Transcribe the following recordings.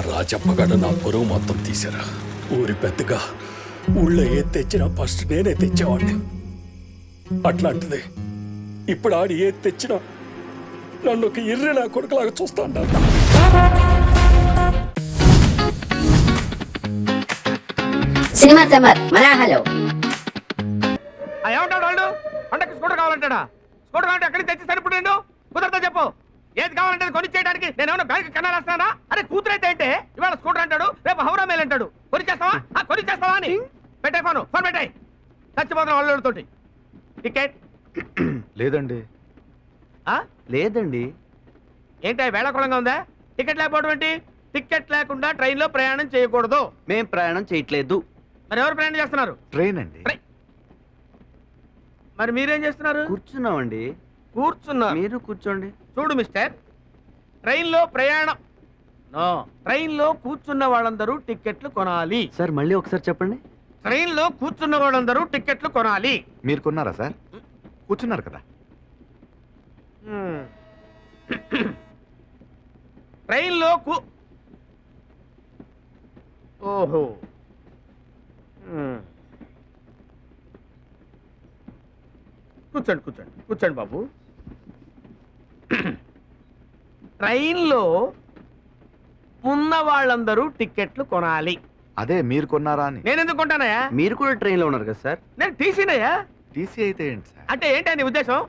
రాజప్పగడ నా పొరుగు మొత్తం తీశారా. ఊరి పెద్దగా ఊళ్ళో ఏది తెచ్చినా ఫస్ట్ నేనే తెచ్చేవాడిని. అట్లాంటిది ఇప్పుడు ఆడి ఏది తెచ్చినా నన్ను ఒక ఇర్రె నా కొడుకులాగా చూస్తా ఉంటాను. సినిమా సమ్మర్ మరాహలో ఏమంటాడు వాళ్ళు? పండగకి స్కూటర్ కావాలంటాడా? స్కూటర్ కావాలంటే ఎక్కడికి తెచ్చి సరిపడు. కుదరతో చెప్పు. ఏది కావాలంటే కొనిచ్చేయడానికి నేనేమన్నా బ్యాంక్ కన్నా రాస్తానా? అరే కూతురైతే అంటే ఇవాళ స్కూటర్ అంటాడు, రేపు హౌరా మేల్ అంటాడు. కొనిచ్చేస్తావా? కొనిచ్చేస్తావా అని పెట్టే ఫోన్ పెట్టాయి. చచ్చిపోతున్న వాళ్ళతోటి. టికెట్ లేదండి. లేదండి ఏంటి వేళాకుళంగా ఉందా? టికెట్ లేకపోవడం ఏంటి? టికెట్ లేకుండా ట్రైన్ లో ప్రయాణం చేయకూడదు. మేం ప్రయాణం చేయట్లేదు. మరి ఎవరు ప్రయాణం చేస్తున్నారు? ట్రైన్ అండి. మరి మీరేం చేస్తున్నారు? కూర్చున్నామండి. కూర్చున్నారు. మీరు కూర్చోండి. చూడు మిస్టర్, ట్రైన్ లో ప్రయాణం ట్రైన్ లో కూర్చున్న వాళ్ళందరూ టికెట్లు కొనాలి. సార్ మళ్ళీ ఒకసారి చెప్పండి. ట్రైన్ లో కూర్చున్న వాళ్ళందరూ టికెట్లు కొనాలి. మీరు కొన్నారా సార్? కూర్చున్నారు కదా. ట్రైన్ లో ఓహో కూర్చోండి కూర్చోండి కూర్చోండి బాబు. ట్రైన్లో ఉన్న వాళ్ళందరూ టికెట్లు కొనాలి. అదే మీరు కొన్నారా అని. నేను ఎందుకు కొంటానయ్యా? మీరు కూడా ట్రైన్ లో ఉన్నారు కదా సార్. నేను టీసీనయ్యా. టీసీ అయితే ఏంటి సార్? అంటే ఏంటి నీ ఉద్దేశం?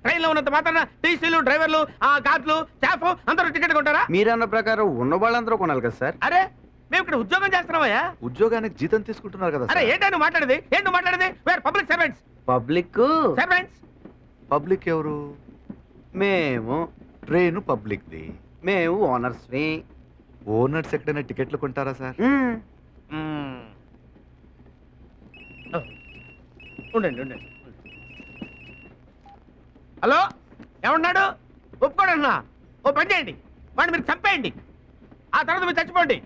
ట్రైన్ లో ఉన్నంత మాత్రాన టీసీలు, డ్రైవర్లు, గార్డ్లు, స్టాఫ్ అందరూ టికెట్ కొంటారా? మీరన్న ప్రకారం ఉన్న వాళ్ళందరూ కొనాలి కదా సార్. అరే మేము ఇక్కడ ఉద్యోగం చేస్తున్నామయ్యా. ఉద్యోగానికి జీతం తీసుకుంటున్నారు కదా అరే సార్. ఏంటో నువ్వు మాట్లాడేది? ఏంటి నువ్వు మాట్లాడేది? Wear public servants. Public servants public ఎవరు? మేము. Train public the. మేము ఓనర్స్. ఓనర్స్ ఎక్కడైనా టికెట్లు కొంటారా సార్? ఉండండి ఉండండి. హలో ఏమన్నాడు? ఒప్పుకోడన్నా. ఓ పని చేయండి, వాడిని మీరు చంపేయండి. ఆ తర్వాత మీరు చచ్చిపోండి.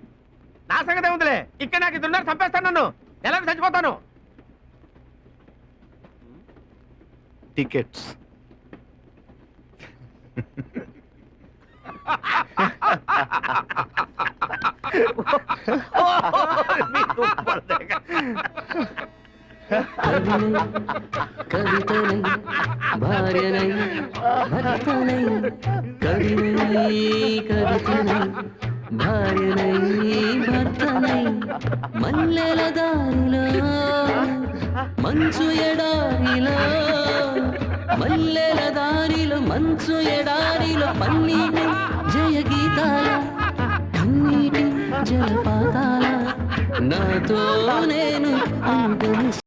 నా సంగతి ఏముందిలే. ఇక్కడ నాకు ఇద్దరున్నారు, చంపేస్తాను. నన్ను ఎలా చచ్చిపోతాను. టికెట్స్. కవితనై భార్యనై భర్తనై కవినై కవితనై భార్యనై భర్తనై మల్లెల దారిలో మంచు ఎడారిలో మల్లెల దారిలో మంచు ఎడారిలో పన్నీటి జయ గీతాల కన్నీటి జలపాతాల నాతో నేను అనుభవిస్తా.